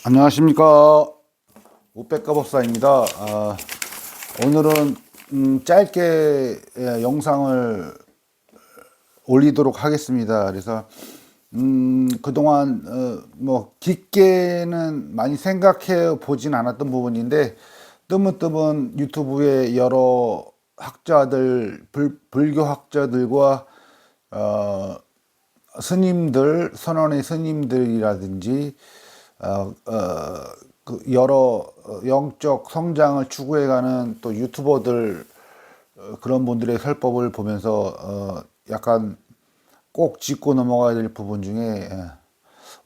안녕하십니까. 우백가 법사입니다. 오늘은 짧게 영상을 올리도록 하겠습니다. 그래서 그동안 뭐 깊게는 많이 생각해 보진 않았던 부분인데, 뜨문뜨문 유튜브에 여러 학자들, 불교 학자들과 스님들, 선원의 스님들이라든지 그 여러 영적 성장을 추구해가는 또 유튜버들, 그런 분들의 설법을 보면서 약간 꼭 짚고 넘어가야 될 부분 중에,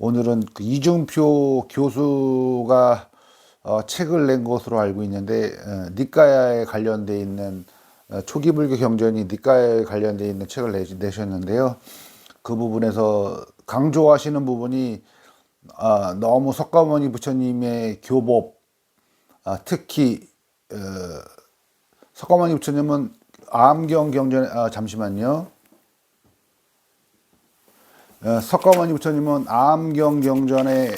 오늘은 그 이중표 교수가 책을 낸 것으로 알고 있는데, 니까야에 관련돼 있는, 초기 불교 경전이 니까야에 관련돼 있는 책을 내셨는데요. 그 부분에서 강조하시는 부분이, 너무 석가모니 부처님의 교법, 특히 석가모니 부처님은 암경 경전에, 잠시만요. 석가모니 부처님은 암경 경전에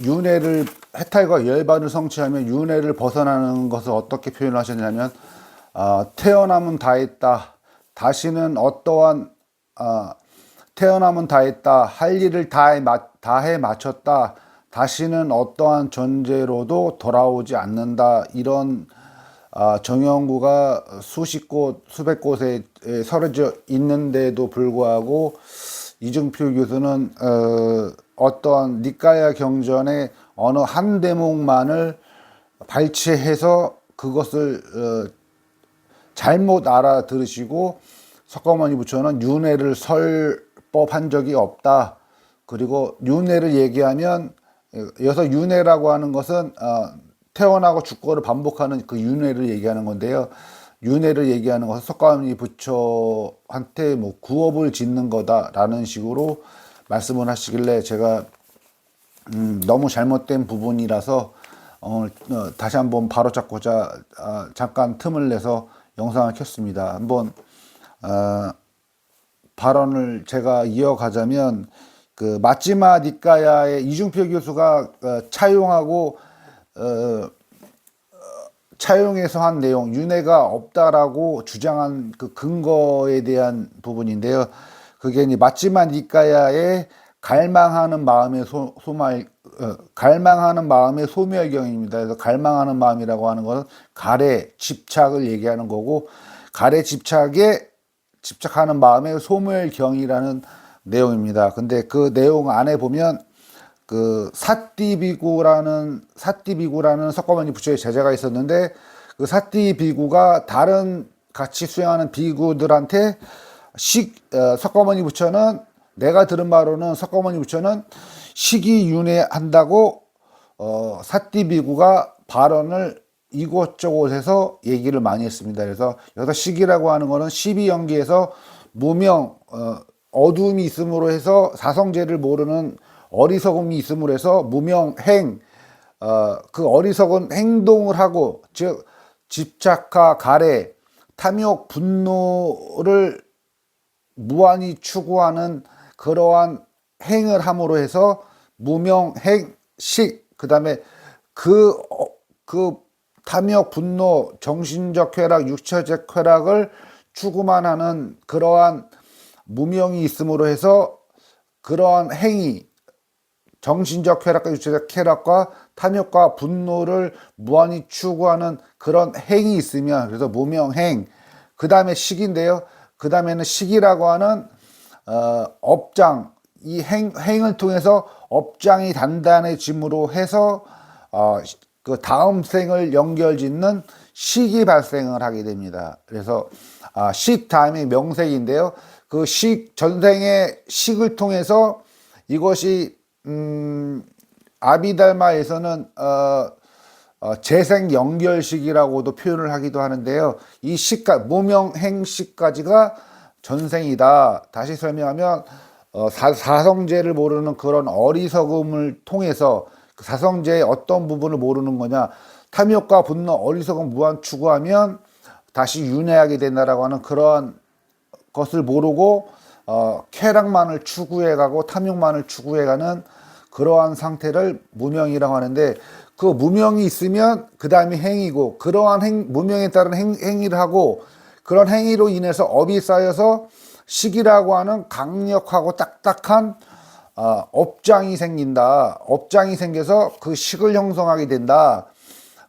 윤회를, 해탈과 열반을 성취하면 윤회를 벗어나는 것을 어떻게 표현하셨냐면, 태어남은 다했다. 다시는 어떠한 태어남은 다했다. 할 일을 다해 마쳤다. 다시는 어떠한 존재로도 돌아오지 않는다. 이런 정형구가 수십 곳, 수백 곳에 서려져 있는데도 불구하고, 이중표 교수는 어떠한 니까야 경전의 어느 한 대목만을 발췌해서 그것을 잘못 알아들으시고, 석가모니 부처는 윤회를 설법한 적이 없다. 그리고 윤회를 얘기하면, 여기서 윤회라고 하는 것은 태어나고 죽고를 반복하는 그 윤회를 얘기하는 건데요. 윤회를 얘기하는 것은 석가모니 부처한테 뭐 구업을 짓는 거다라는 식으로 말씀을 하시길래, 제가 너무 잘못된 부분이라서 다시 한번 바로잡고자 잠깐 틈을 내서 영상을 켰습니다. 한번 발언을 제가 이어가자면, 그 마찌마 니까야의 이중표 교수가 차용해서 한 내용, 윤회가 없다라고 주장한 그 근거에 대한 부분인데요. 그게 이제 마찌마 니까야의 갈망하는 마음의 갈망하는 마음의 소멸경입니다. 그래서 갈망하는 마음이라고 하는 것은 갈에 집착을 얘기하는 거고, 갈에 집착하는 마음의 소멸경이라는 내용입니다. 근데 그 내용 안에 보면, 그 사띠비구라는 석가모니 부처의 제자가 있었는데, 그 사띠비구가 다른 같이 수행하는 비구들한테 석가모니 부처는, 내가 들은 바로는 석가모니 부처는 식이윤회한다고 사띠비구가 발언을 이곳저곳에서 얘기를 많이 했습니다. 그래서 여기서 식이라고 하는 거는 12연기에서 무명, 어둠이 있음으로 해서 사성제를 모르는 어리석음이 있음으로 해서 무명행, 그 어리석은 행동을 하고, 즉 집착과 가래, 탐욕, 분노를 무한히 추구하는 그러한 행을 함으로 해서 무명행식, 그 다음에 그 탐욕, 분노, 정신적 쾌락, 육체적 쾌락을 추구만 하는 그러한 무명이 있음으로 해서, 그러한 행위, 정신적 쾌락과 육체적 쾌락과 탐욕과 분노를 무한히 추구하는 그런 행이 있으면, 그래서 무명행, 그 다음에 식인데요. 그 다음에는 식이라고 하는 업장, 이 행을 통해서 업장이 단단해짐으로 해서 그 다음 생을 연결짓는 식이 발생을 하게 됩니다. 그래서 식 다음에 명색인데요. 그 전생의 식을 통해서 이것이 아비달마에서는 재생 연결식이라고도 표현을 하기도 하는데요. 이 무명행식까지가 전생이다. 다시 설명하면, 사성제를 모르는 그런 어리석음을 통해서, 그 사성제의 어떤 부분을 모르는 거냐, 탐욕과 분노, 어리석음 무한 추구하면 다시 윤회하게 된다라고 하는 그러한 것을 모르고 쾌락만을 추구해가고 탐욕만을 추구해가는 그러한 상태를 무명이라고 하는데, 그 무명이 있으면 그 다음이 행이고, 그러한 무명에 따른 행위를 하고, 그런 행위로 인해서 업이 쌓여서 식이라고 하는 강력하고 딱딱한 업장이 생긴다. 업장이 생겨서 그 식을 형성하게 된다.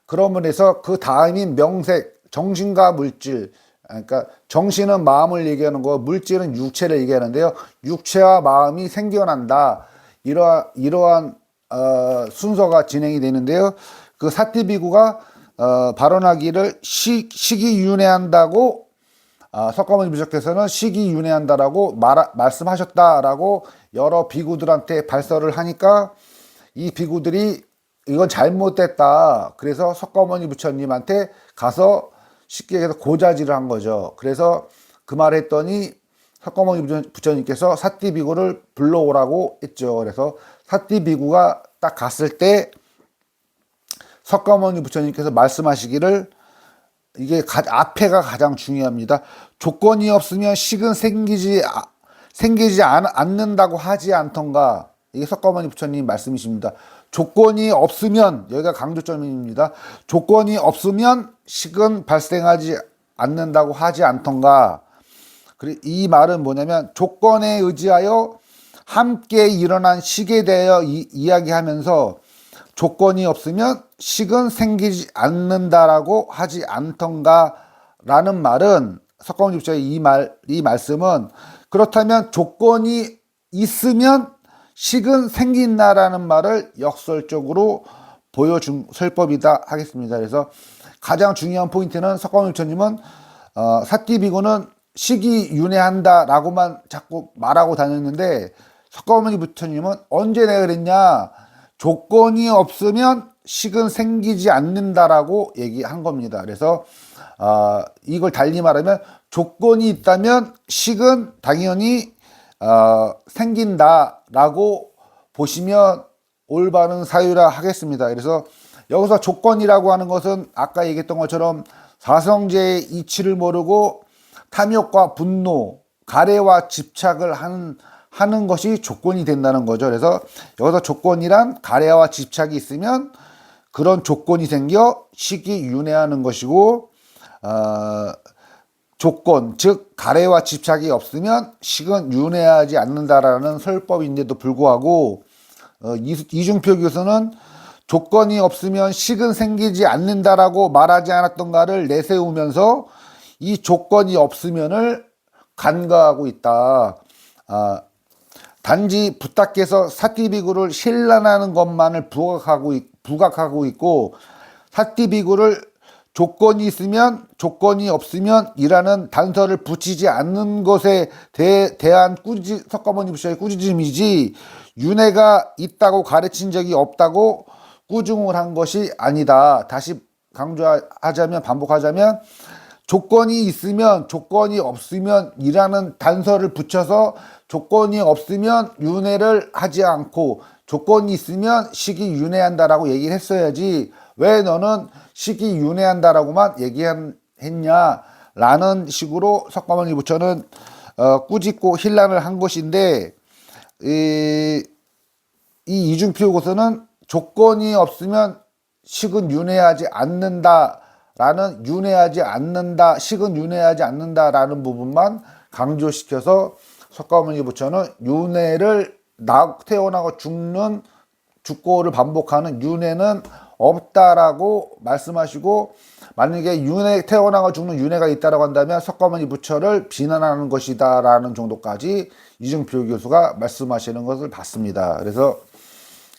그러면 해서 그 다음인 명색, 정신과 물질. 그러니까 정신은 마음을 얘기하는 거, 물질은 육체를 얘기하는데요. 육체와 마음이 생겨난다. 이러한 순서가 진행이 되는데요. 그 사띠비구가 발언하기를 식이 윤회한다고, 석가모니 부처께서는 식이 윤회한다라고 말씀하셨다라고 여러 비구들한테 발설을 하니까, 이 비구들이 이건 잘못됐다. 그래서 석가모니 부처님한테 가서 쉽게 얘기해서 고자질을 한 거죠. 그래서 그 말을 했더니 석가모니 부처님께서 사띠비구를 불러오라고 했죠. 그래서 사띠비구가 딱 갔을 때 석가모니 부처님께서 말씀하시기를, 이게 앞에가 가장 중요합니다. 조건이 없으면 식은 생기지 않는다고 하지 않던가. 이게 석가모니 부처님 말씀이십니다. 조건이 없으면, 여기가 강조점입니다. 조건이 없으면 식은 발생하지 않는다고 하지 않던가. 이 말은 뭐냐면, 조건에 의지하여 함께 일어난 식에 대하여 이야기하면서, 조건이 없으면 식은 생기지 않는다라고 하지 않던가 라는 말은, 석가모니 부처의 이 말씀은, 그렇다면 조건이 있으면 식은 생긴다라는 말을 역설적으로 보여준 설법이다 하겠습니다. 그래서 가장 중요한 포인트는, 석가모니 부처님은 사띠비구는 식이 윤회한다라고만 자꾸 말하고 다녔는데, 석가모니 부처님은 언제 내가 그랬냐, 조건이 없으면 식은 생기지 않는다라고 얘기한 겁니다. 그래서 이걸 달리 말하면, 조건이 있다면 식은 당연히 생긴다라고 보시면 올바른 사유라 하겠습니다. 그래서 여기서 조건이라고 하는 것은 아까 얘기했던 것처럼 사성제의 이치를 모르고 탐욕과 분노, 가래와 집착을 하는 것이 조건이 된다는 거죠. 그래서 여기서 조건이란 가래와 집착이 있으면 그런 조건이 생겨 식이 윤회하는 것이고, 조건, 즉 가래와 집착이 없으면 식은 윤회하지 않는다라는 설법인데도 불구하고, 이중표 교수는 조건이 없으면 식은 생기지 않는다라고 말하지 않았던가를 내세우면서 이 조건이 없으면을 간과하고 있다. 단지 부탁해서 사띠비구를 신란하는 것만을 부각하고 있고, 사띠비구를 조건이 있으면 조건이 없으면 이라는 단서를 붙이지 않는 것에 대한 석가모니 부처의 꾸짖음이지, 윤회가 있다고 가르친 적이 없다고 꾸중을 한 것이 아니다. 다시 반복하자면, 조건이 있으면 조건이 없으면 이라는 단서를 붙여서 조건이 없으면 윤회를 하지 않고, 조건이 있으면 식이 윤회한다라고 얘기를 했어야지, 왜 너는 식이 윤회한다라고만 얘기했냐라는 식으로 석가모니 부처는 꾸짖고 힐난을 한 것인데, 이 이중표 고서는 조건이 없으면 식은 윤회하지 않는다라는, 식은 윤회하지 않는다라는 부분만 강조시켜서 석가모니 부처는 윤회를 태어나고 죽고를 반복하는 윤회는 없다라고 말씀하시고, 만약에 태어나고 죽는 윤회가 있다라고 한다면 석가모니 부처를 비난하는 것이다라는 정도까지 이중표 교수가 말씀하시는 것을 봤습니다. 그래서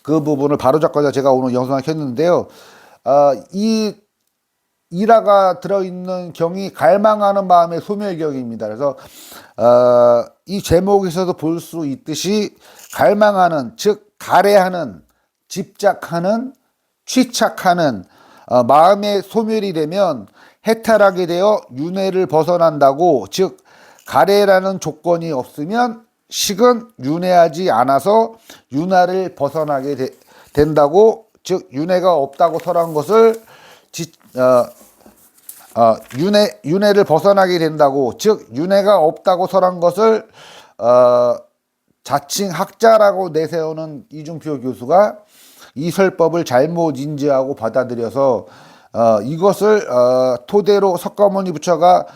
그 부분을 바로잡고자 제가 오늘 영상을 켰는데요. 이 일화가 들어있는 경이 갈망하는 마음의 소멸경입니다. 그래서 이 제목에서도 볼 수 있듯이, 갈망하는, 즉 가래하는, 집착하는, 취착하는 마음의 소멸이 되면 해탈하게 되어 윤회를 벗어난다고, 즉 가래라는 조건이 없으면 식은 윤회하지 않아서 윤회를 벗어나게 된다고, 즉 윤회가 없다고 설한 것을 윤회를 벗어나게 된다고, 즉 윤회가 없다고 설한 것을 자칭 학자라고 내세우는 이중표 교수가 이 설법을 잘못 인지하고 받아들여서 이것을 토대로 석가모니 부처가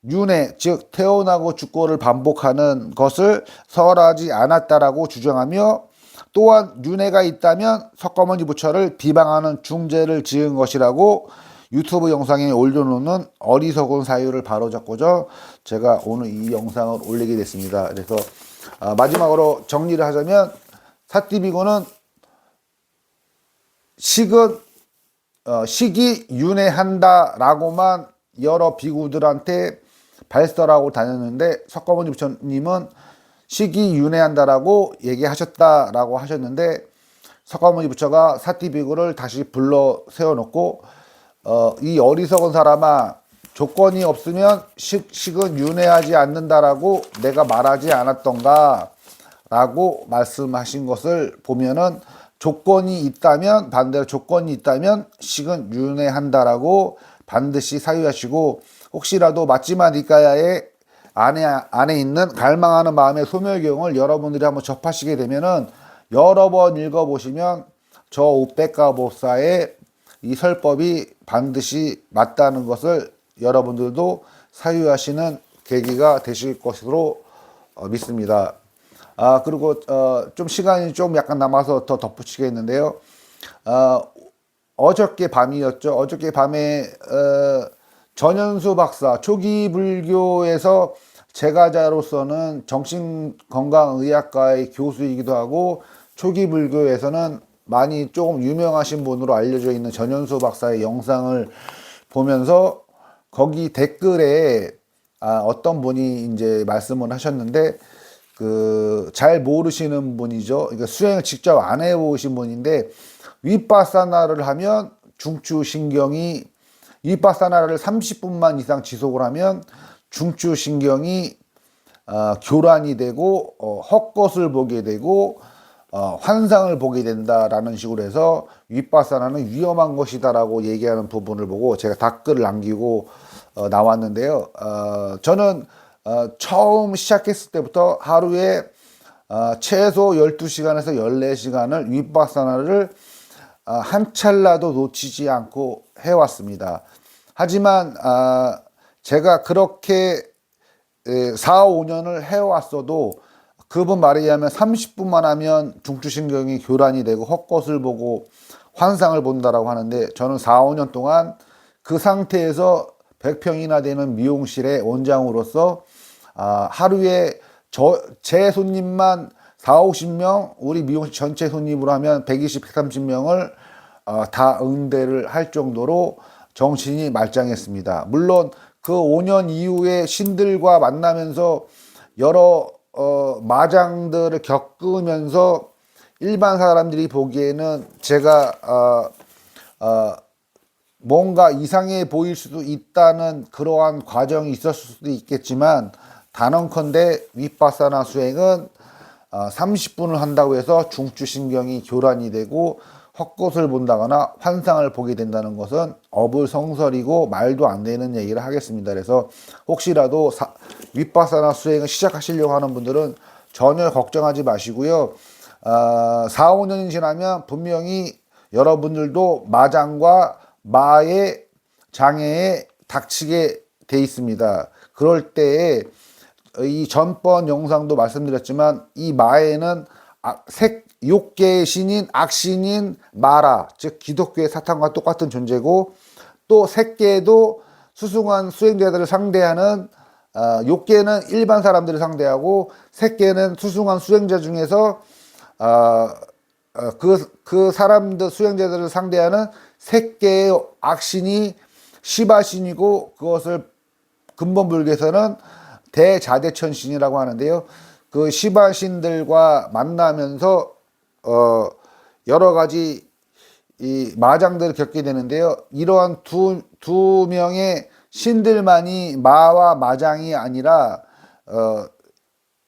윤회, 즉 태어나고 죽고를 반복하는 것을 설하지 않았다라고 주장하며, 또한 윤회가 있다면 석가모니 부처를 비방하는 중죄를 지은 것이라고 유튜브 영상에 올려놓는 어리석은 사유를 바로잡고자 제가 오늘 이 영상을 올리게 됐습니다. 그래서 마지막으로 정리를 하자면, 사띠비고는 식이 윤회한다라고만 여러 비구들한테 발설하고 다녔는데, 석가모니 부처님은 식이 윤회한다라고 얘기하셨다라고 하셨는데, 석가모니 부처가 사띠비구를 다시 불러 세워놓고 이 어리석은 사람아, 조건이 없으면 식은 윤회하지 않는다라고 내가 말하지 않았던가 라고 말씀하신 것을 보면은, 조건이 있다면, 반대로 조건이 있다면 식은 윤회한다라고 반드시 사유하시고, 혹시라도 마찌마 니까야의 안에 있는 갈망하는 마음의 소멸경을 여러분들이 한번 접하시게 되면은 여러 번 읽어보시면 저 우백가보사의 이 설법이 반드시 맞다는 것을 여러분들도 사유하시는 계기가 되실 것으로 믿습니다. 그리고 좀 시간이 좀 약간 남아서 더 덧붙이겠는데요. 어저께 밤이었죠. 어저께 밤에 전현수 박사, 초기 불교에서 제가자로서는 정신건강의학과의 교수이기도 하고, 초기 불교에서는 많이 조금 유명하신 분으로 알려져 있는 전현수 박사의 영상을 보면서 거기 댓글에 어떤 분이 이제 말씀을 하셨는데, 잘 모르시는 분이죠. 그러니까 수행을 직접 안 해보신 분인데, 윗바사나를 하면 중추신경이, 윗바사나를 30분만 이상 지속을 하면 중추신경이 교란이 되고 헛것을 보게 되고 환상을 보게 된다라는 식으로 해서 윗바사나는 위험한 것이다라고 얘기하는 부분을 보고 제가 댓글을 남기고 나왔는데요. 저는 처음 시작했을 때부터 하루에 최소 12시간에서 14시간을 윗바사나를 한 찰나도 놓치지 않고 해왔습니다. 하지만 제가 그렇게 4, 5년을 해왔어도 그분 말에 의하면 30분만 하면 중추신경이 교란이 되고 헛것을 보고 환상을 본다라고 하는데, 저는 4, 5년 동안 그 상태에서 100평이나 되는 미용실의 원장으로서 하루에 제 손님만 4, 50명, 우리 미용실 전체 손님으로 하면 120, 130명을 다 응대를 할 정도로 정신이 말짱했습니다. 물론 그 5년 이후에 신들과 만나면서 여러 마장들을 겪으면서 일반 사람들이 보기에는 제가 뭔가 이상해 보일 수도 있다는 그러한 과정이 있었을 수도 있겠지만, 단언컨대 윗바사나 수행은 30분을 한다고 해서 중추신경이 교란이 되고 헛것을 본다거나 환상을 보게 된다는 것은 어불성설이고 말도 안 되는 얘기를 하겠습니다. 그래서 혹시라도 윗바사나 수행을 시작하시려고 하는 분들은 전혀 걱정하지 마시고요. 4, 5년이 지나면 분명히 여러분들도 마장과 마의 장애에 닥치게 돼 있습니다. 그럴 때에 이 전번 영상도 말씀드렸지만, 이 마에는 욕계의 신인, 악신인 마라, 즉 기독교의 사탄과 똑같은 존재고, 또 색계도 수승한 수행자들을 상대하는, 욕계는 일반 사람들을 상대하고 색계는 수승한 수행자 중에서 그 사람들, 수행자들을 상대하는 색계의 악신이 시바신이고, 그것을 근본 불교에서는 대자대천신이라고 하는데요. 그 시바신들과 만나면서 여러 가지 이 마장들을 겪게 되는데요. 이러한 두 명의 신들만이 마와 마장이 아니라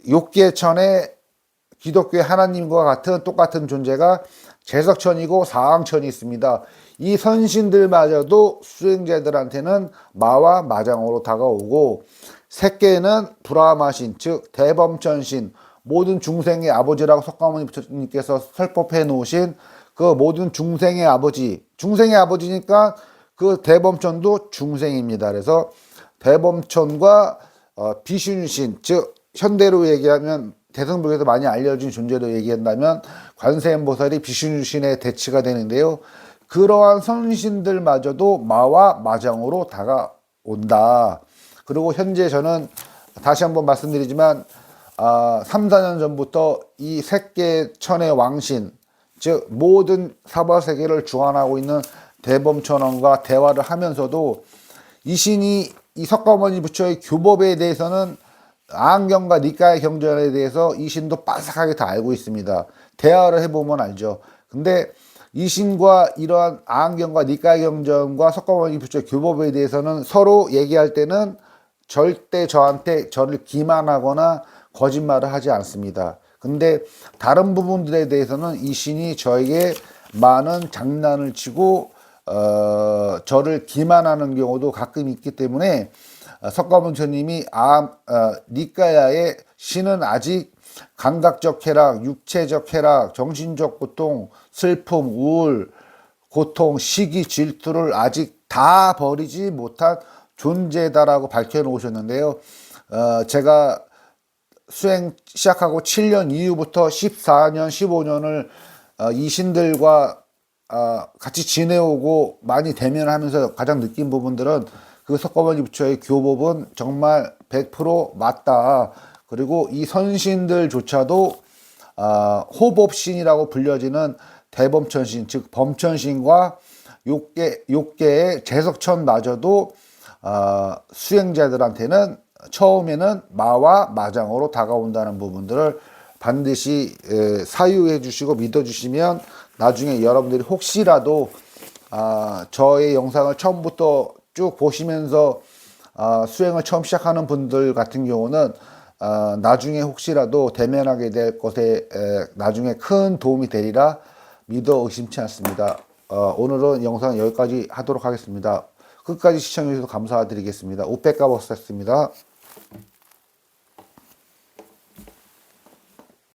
욕계천의 기독교의 하나님과 같은 똑같은 존재가 제석천이고 사왕천이 있습니다. 이 선신들마저도 수행자들한테는 마와 마장으로 다가오고, 색계는 브라마신, 즉 대범천신, 모든 중생의 아버지라고 석가모니 부처님께서 설법해 놓으신 그 모든 중생의 아버지, 중생의 아버지니까 그 대범천도 중생입니다. 그래서 대범천과 비슌신, 즉 현대로 얘기하면 대승불교에서 많이 알려진 존재로 얘기한다면 관세음보살이 비슌신의 대치가 되는데요. 그러한 선신들마저도 마와 마장으로 다가온다. 그리고 현재 저는 다시 한번 말씀드리지만 3, 4년 전부터 이 색계천의 왕신, 즉 모든 사바세계를 주관하고 있는 대범천왕과 대화를 하면서도 이 신이 이 석가모니 부처의 교법에 대해서는 아한경과 니까의 경전에 대해서 이 신도 빠삭하게 다 알고 있습니다. 대화를 해보면 알죠. 근데 이 신과 이러한 아한경과 니까의 경전과 석가모니 부처의 교법에 대해서는 서로 얘기할 때는 절대 저를 기만하거나 거짓말을 하지 않습니다. 근데 다른 부분들에 대해서는 이 신이 저에게 많은 장난을 치고 저를 기만하는 경우도 가끔 있기 때문에 석가모니 부처님이 니까야의 신은 아직 감각적 쾌락, 육체적 쾌락, 정신적 고통, 슬픔, 우울, 고통, 시기, 질투를 아직 다 버리지 못한 존재다라고 밝혀놓으셨는데요. 제가 수행 시작하고 7년 이후부터 14년, 15년을 이 신들과 같이 지내오고 많이 대면하면서 가장 느낀 부분들은 그 석가모니 부처의 교법은 정말 100% 맞다. 그리고 이 선신들조차도 호법신이라고 불려지는 대범천신, 즉 범천신과 욕계의 제석천마저도 수행자들한테는 처음에는 마와 마장으로 다가온다는 부분들을 반드시 사유해 주시고 믿어 주시면 나중에 여러분들이 혹시라도 저의 영상을 처음부터 쭉 보시면서 수행을 처음 시작하는 분들 같은 경우는 나중에 혹시라도 대면하게 될 것에 나중에 큰 도움이 되리라 믿어 의심치 않습니다. 오늘은 영상 여기까지 하도록 하겠습니다. 끝까지 시청해 주셔서 감사드리겠습니다. 우백가버스였습니다.